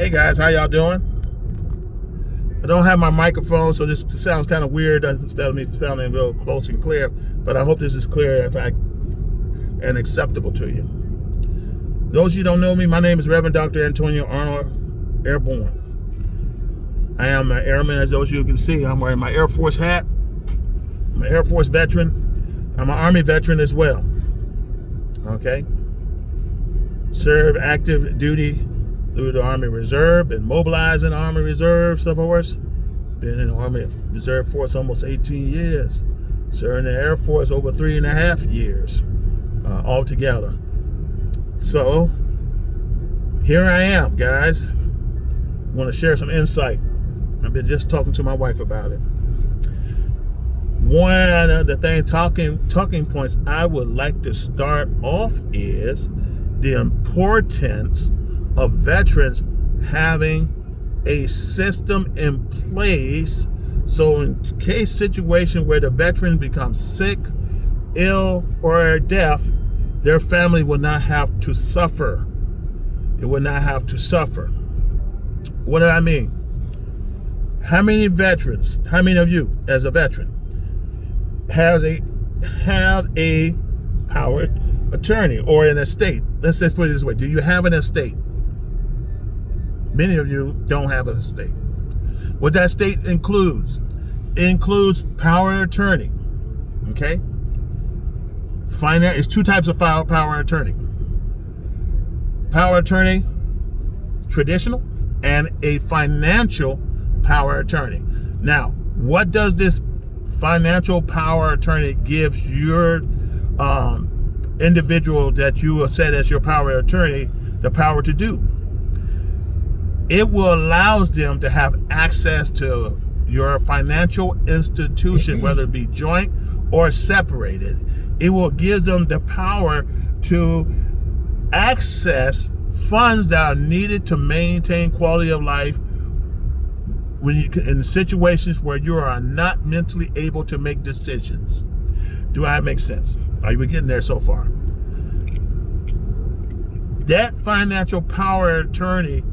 Hey guys, how y'all doing? I don't have my microphone, so this sounds kind of weird instead of me sounding real close and clear, but I hope this is clear and acceptable to you. Those of you who don't know me, my name is Reverend Dr. Antonio Arnold, Airborne. I am an airman, as those of you can see. I'm wearing my Air Force hat. I'm an Air Force veteran. I'm an Army veteran as well. Okay? Served active duty through the Army Reserve, been mobilized in the Army Reserve, of course. Been in the Army Reserve Force almost 18 years. Served in the Air Force over 3.5 years altogether. So, here I am, guys. I want to share some insight. I've been just talking to my wife about it. One of the talking points I would like to start off is the importance of veterans having a system in place so in case situation where the veteran becomes sick, ill, or deaf, their family will not have to suffer. It will not have to suffer. What do I mean? How many veterans, how many of you as a veteran have a power attorney or an estate? Let's just put it this way. Do you have an estate? Many of you don't have an estate. What that estate includes power of attorney. Okay? It's two types of power of attorney. Power of attorney, traditional, and a financial power of attorney. Now, what does this financial power of attorney give your individual that you have set as your power of attorney the power to do? It will allow them to have access to your financial institution, whether it be joint or separated. It will give them the power to access funds that are needed to maintain quality of life in situations where you are not mentally able to make decisions. Do I make sense? Are you getting there so far? That financial power of attorney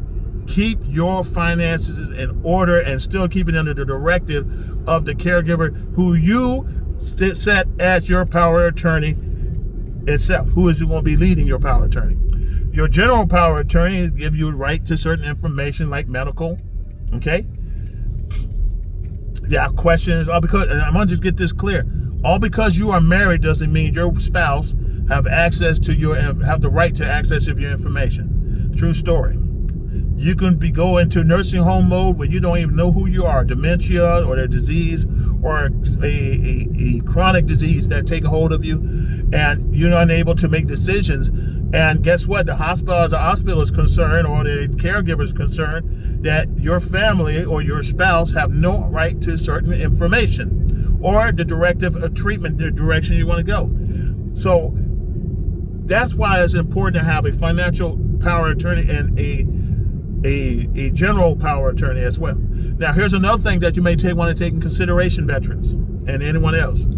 keep your finances in order and still keep it under the directive of the caregiver who you set as your power of attorney itself. Who is going to be leading your power of attorney? Your general power of attorney give you a right to certain information like medical. Okay? Yeah, questions. Because, and I'm going to just get this clear. All because you are married doesn't mean your spouse have the right to access of your information. True story. You can go into nursing home mode where you don't even know who you are, dementia or a disease or a chronic disease that take a hold of you, and you're unable to make decisions. And guess what? The hospital is concerned, or the caregiver is concerned that your family or your spouse have no right to certain information or the directive of treatment, the direction you want to go. So that's why it's important to have a financial power attorney and a general power attorney as well. Now, here's another thing that you may want to take in consideration, veterans and anyone else,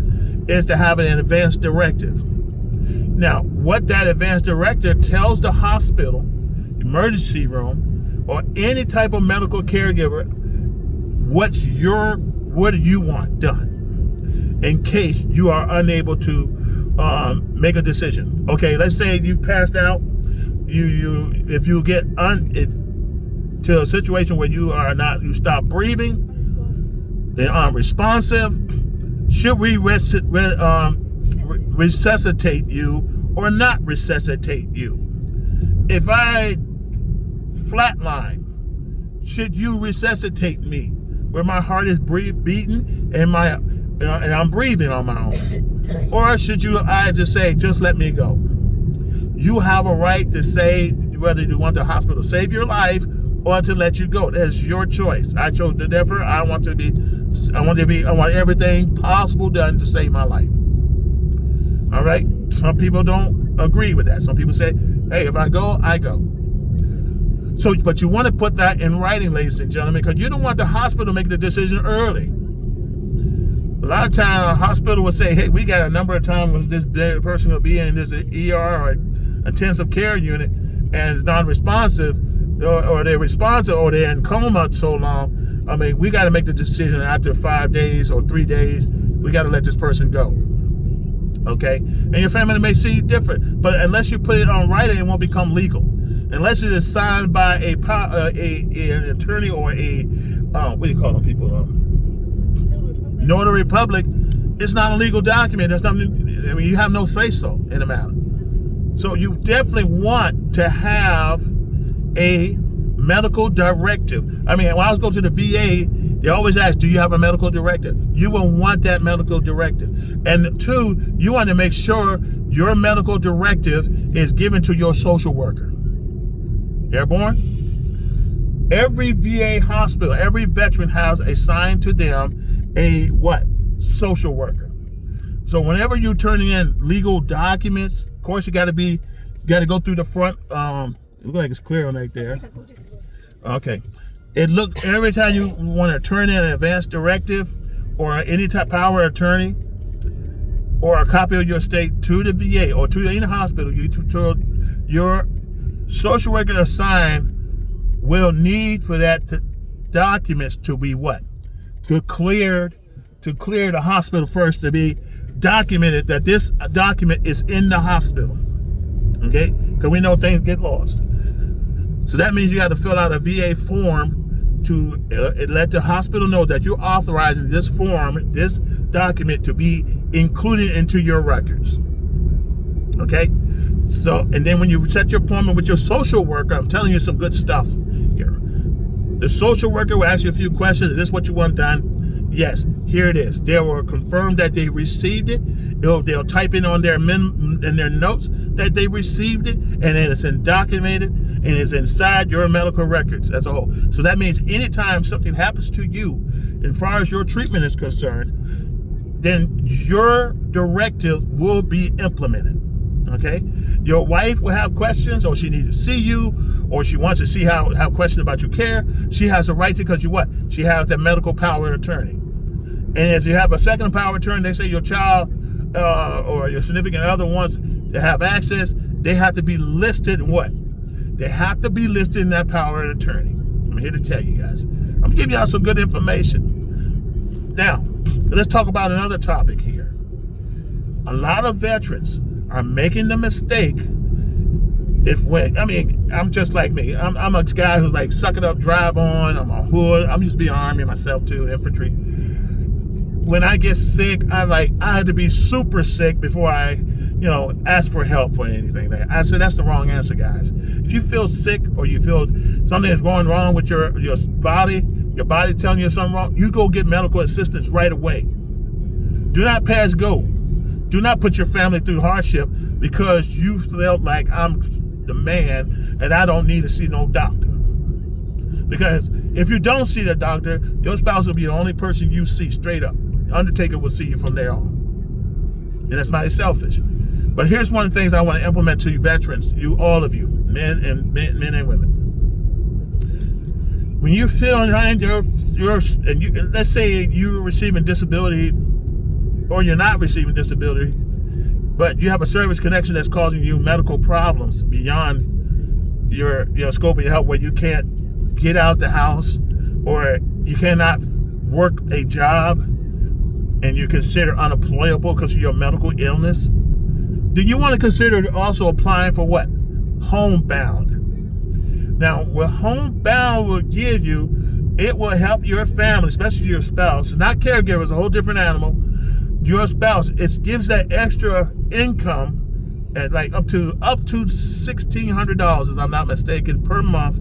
is to have an advance directive. Now, what that advance directive tells the hospital, emergency room, or any type of medical caregiver, what do you want done in case you are unable to make a decision. Okay, let's say you've passed out. If you get to a situation where you stop breathing, they're unresponsive. Should we resuscitate you or not resuscitate you? If I flatline, should you resuscitate me where my heart is beating and I'm breathing on my own? Or should I just say, just let me go? You have a right to say whether you want the hospital to save your life or to let you go. That is your choice. I chose to differ. I want everything possible done to save my life. All right. Some people don't agree with that. Some people say, hey, if I go, I go. So, but you want to put that in writing, ladies and gentlemen, because you don't want the hospital to make the decision early. A lot of times, a hospital will say, hey, we got a number of times when this person will be in this ER or intensive care unit and is non-responsive, or they're responsive, or they're in coma so long, I mean, we got to make the decision after 5 days or 3 days. We got to let this person go. Okay, and your family may see different, but unless you put it on writing, it won't become legal. Unless it is signed by an attorney or a what do you call them people? Notary public. It's not a legal document. There's nothing. I mean, you have no say so in the matter. So you definitely want to have a medical directive. I mean, when I was going to the VA, they always ask, do you have a medical directive? You will want that medical directive. And 2, you want to make sure your medical directive is given to your social worker. Airborne? Every VA hospital, every veteran has assigned to them a what? Social worker. So whenever you're turning in legal documents, of course you got to go through the front. It looks like it's clear on right there. Okay. Every time you want to turn in an advance directive or any type of power of attorney or a copy of your estate to the VA or to any hospital, your social worker assigned will need for that documents to be what? To clear the hospital first, to be documented that this document is in the hospital. Okay? Because we know things get lost. So that means you got to fill out a VA form to let the hospital know that you're authorizing this form, this document, to be included into your records. Okay? So, and then when you set your appointment with your social worker, I'm telling you some good stuff here. The social worker will ask you a few questions. Is this what you want done? Yes, here it is. They will confirm that they received it. They'll type in on their notes that they received it, and it's documented, and it's inside your medical records as a whole. So that means anytime something happens to you, as far as your treatment is concerned, then your directive will be implemented. Okay? Your wife will have questions, or she needs to see you, or she wants to see how questions about your care. She has a right to, because you what? She has that medical power of attorney. And if you have a second power of attorney, they say your child or your significant other wants to have access, they have to be listed in what? They have to be listed in that power of attorney. I'm here to tell you guys. I'm giving y'all some good information. Now, let's talk about another topic here. A lot of veterans are making the mistake I'm just like me. I'm a guy who's like, suck it up, drive on. I'm a hood. I'm used to be Army myself too, infantry. When I get sick, I had to be super sick before I, ask for help for anything. I said that's the wrong answer, guys. If you feel sick or you feel something is going wrong with your body telling you something wrong, you go get medical assistance right away. Do not pass go. Do not put your family through hardship because you felt like I'm the man and I don't need to see no doctor. Because if you don't see the doctor, your spouse will be the only person you see straight up. The undertaker will see you from there on. And that's mighty selfish. But here's one of the things I want to implement to you veterans, all of you, men and women. When you feel behind let's say you're receiving disability or you're not receiving disability, but you have a service connection that's causing you medical problems beyond your scope of your health, where you can't get out the house or you cannot work a job and you're considered unemployable because of your medical illness, then you want to consider also applying for what? Homebound. Now, what homebound will give you, it will help your family, especially your spouse. It's not caregivers, it's a whole different animal. Your spouse, it gives that extra income at like up to $1,600, if I'm not mistaken, per month.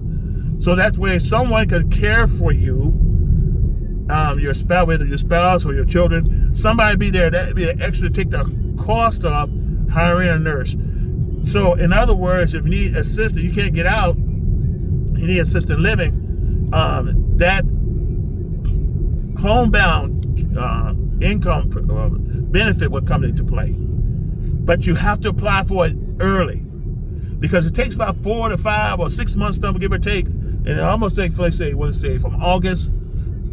So that's where someone can care for you, your spouse, whether your spouse or your children. Somebody be there. That'd be an extra to take the cost off hiring a nurse. So in other words, if you need assistance, you can't get out, you need assisted living, that homebound income benefit will come into play. But you have to apply for it early, because it takes about 4 to 5 or 6 months, give or take. And it almost takes, let's say, from August.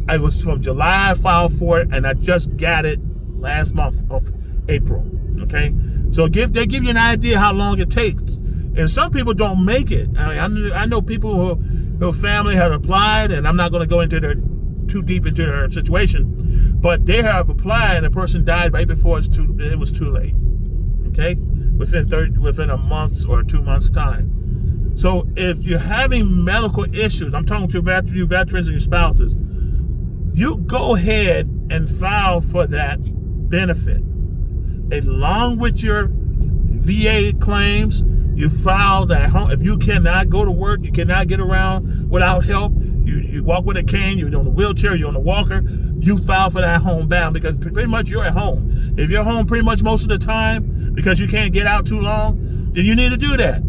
I was from July, I filed for it, and I just got it last month of April. Okay, so they give you an idea how long it takes. And some people don't make it. I know people who Her family had applied, and I'm not going to go into too deep into their situation, but they have applied, and the person died right before it was too late. Okay, within a month or 2 months time. So if you're having medical issues, I'm talking to you veterans and your spouses, you go ahead and file for that benefit along with your VA claims. You file that home. If you cannot go to work, you cannot get around without help, you walk with a cane, you're on a wheelchair, you're on a walker, you file for that homebound, because pretty much you're at home. If you're home pretty much most of the time because you can't get out too long, then you need to do that.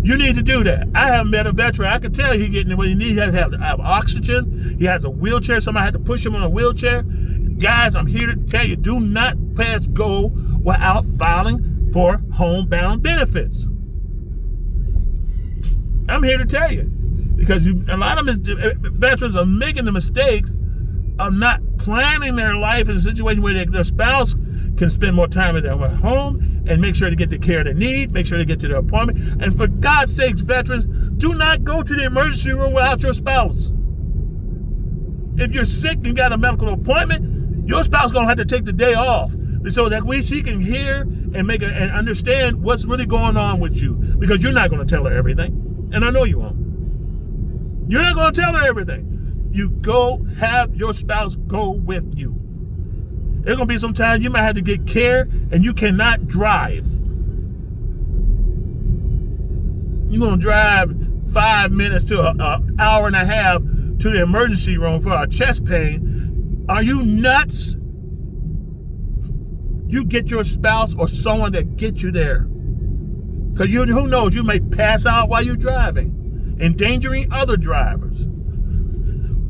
You need to do that. I have met a veteran. I can tell you he's getting what he needs. He has to have oxygen. He has a wheelchair. Somebody had to push him on a wheelchair. Guys, I'm here to tell you, do not pass go without filing for homebound benefits. I'm here to tell you, because a lot of veterans are making the mistake of not planning their life in a situation where their spouse can spend more time at their home and make sure to get the care they need, make sure to get to their appointment. And for God's sakes, veterans, do not go to the emergency room without your spouse. If you're sick and got a medical appointment, your spouse is going to have to take the day off so that she can hear and and understand what's really going on with you, because you're not going to tell her everything. And I know you won't. You're not going to tell her everything. You go have your spouse go with you. There's going to be some time you might have to get care and you cannot drive. You're going to drive 5 minutes to an hour and a half to the emergency room for a chest pain. Are you nuts? You get your spouse or someone that gets you there. Because who knows, you may pass out while you're driving, endangering other drivers.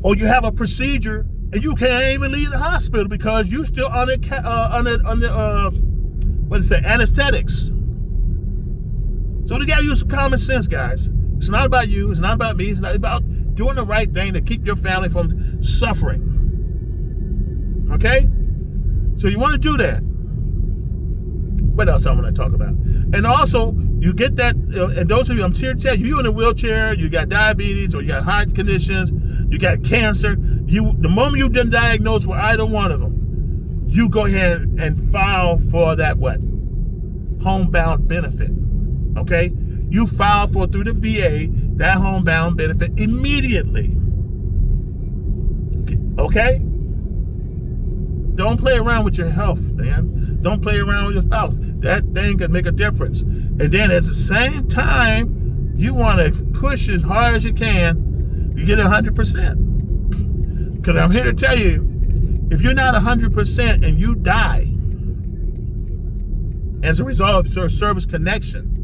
Or you have a procedure and you can't even leave the hospital because you're still under anesthetics. So they gotta use some common sense, guys. It's not about you, it's not about me, it's not about doing the right thing to keep your family from suffering. Okay? So you want to do that. What else I want to talk about? And also, you get that, and those of you, I'm here to tell you, you're in a wheelchair, you got diabetes, or you got heart conditions, you got cancer. The moment you've been diagnosed with either one of them, you go ahead and file for that homebound benefit. Okay? You file for, through the VA, that homebound benefit immediately. Okay? Don't play around with your health, man. Don't play around with your spouse. That thing can make a difference. And then at the same time, you want to push as hard as you can to get 100%. Because I'm here to tell you, if you're not 100% and you die as a result of your service connection,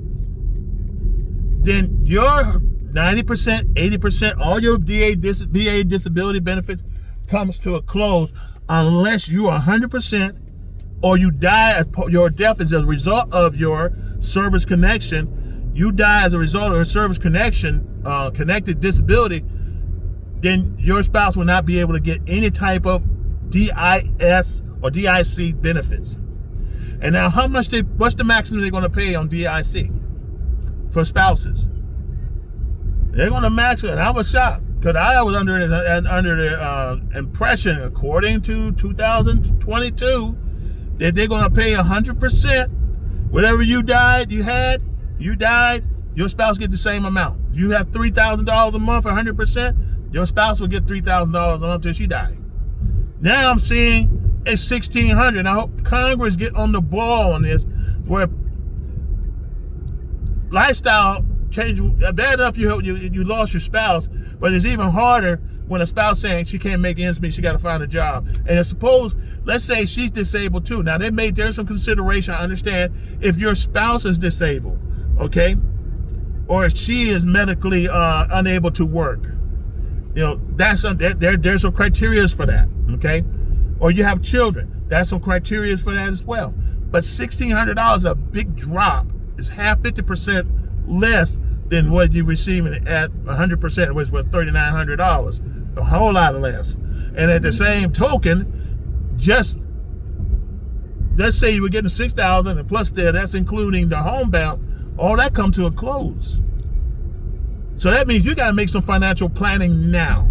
then your 90%, 80%, all your VA disability benefits comes to a close unless you are 100% or you die, your death is as a result of your service connection. You die as a result of a service connection, connected disability, then your spouse will not be able to get any type of DIS or DIC benefits. And now what's the maximum they're going to pay on DIC for spouses? They're going to max it. And I was shocked because I was under the impression, according to 2022, that they're going to pay 100%. Whatever you died, your spouse get the same amount. You have $3,000 a month for 100%, your spouse will get $3,000 a month until she died. Now I'm seeing it's $1,600. I hope Congress get on the ball on this, where lifestyle change. Bad enough you lost your spouse, but it's even harder when a spouse saying she can't make ends meet, she got to find a job. And suppose, let's say she's disabled too. Now there's some consideration. I understand if your spouse is disabled, okay, or if she is medically unable to work. There's some criteria for that, okay? Or you have children, that's some criteria for that as well. But $1,600 is a big drop. It's 50% less than what you're receiving at 100%, which was $3,900, a whole lot less. And at the same token, just let's say you were getting $6,000 and plus that's including the homebound, all that come to a close. So that means you got to make some financial planning now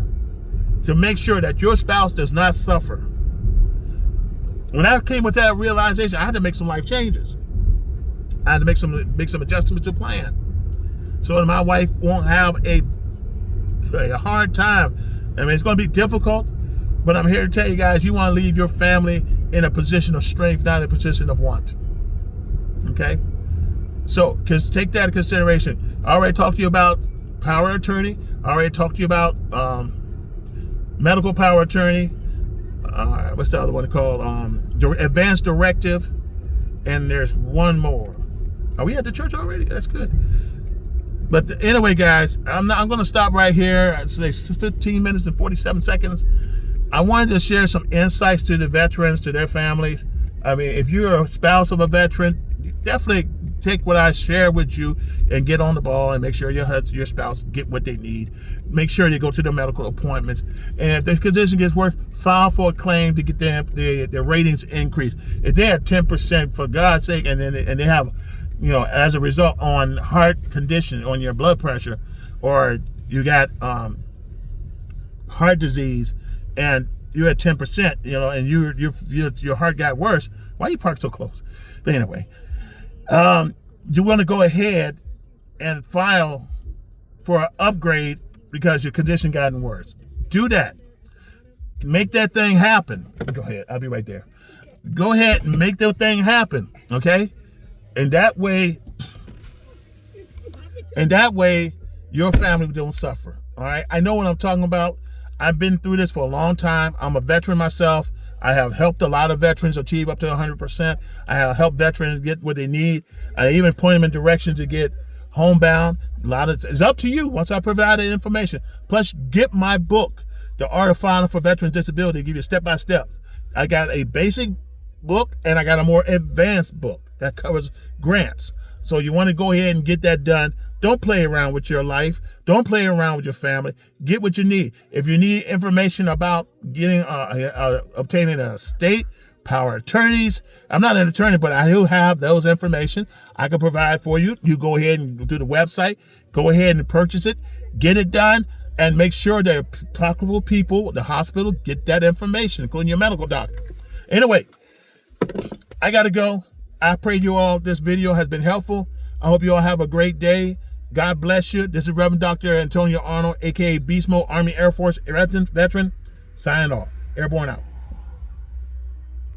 to make sure that your spouse does not suffer. When I came with that realization, I had to make some life changes. I had to make some adjustments to plan, so that my wife won't have a hard time. I mean, it's going to be difficult, but I'm here to tell you guys, you want to leave your family in a position of strength, not in a position of want. Okay? So, take that into consideration. I already talked to you about power of attorney. I already talked to you about medical power of attorney. What's the other one called? Advanced directive. And there's one more. Are we at the church already? That's good. But anyway, guys, I'm going to stop right here. It's like 15 minutes and 47 seconds. I wanted to share some insights to the veterans, to their families. I mean, if you're a spouse of a veteran, definitely take what I share with you and get on the ball and make sure your spouse get what they need. Make sure you go to their medical appointments. And if the condition gets worse, file for a claim to get their ratings increased. If they have 10%, for God's sake, and they have, as a result on heart condition, on your blood pressure, or you got heart disease, and you're at 10%, and your heart got worse, why you park so close? But anyway, you want to go ahead and file for an upgrade because your condition gotten worse. Do that. Make that thing happen. Go ahead. I'll be right there. Go ahead and make that thing happen. Okay? And that way, your family don't suffer. All right? I know what I'm talking about. I've been through this for a long time. I'm a veteran myself. I have helped a lot of veterans achieve up to 100%. I have helped veterans get what they need. I even point them in directions to get homebound. It's up to you once I provide the information. Plus, get my book, The Art of Filing for Veterans Disability, to give you step-by-step. I got a basic book and I got a more advanced book that covers grants. So you want to go ahead and get that done. Don't play around with your life. Don't play around with your family. Get what you need. If you need information about obtaining a estate, power attorneys, I'm not an attorney, but I do have those information I can provide for you. You go ahead and go to the website, go ahead and purchase it, get it done, and make sure that applicable people, the hospital, get that information, including your medical doctor. Anyway, I got to go. I pray you all this video has been helpful. I hope you all have a great day. God bless you. This is Reverend Dr. Antonio Arnold, a.k.a. Beast Mode Army Air Force veteran, signing off. Airborne out.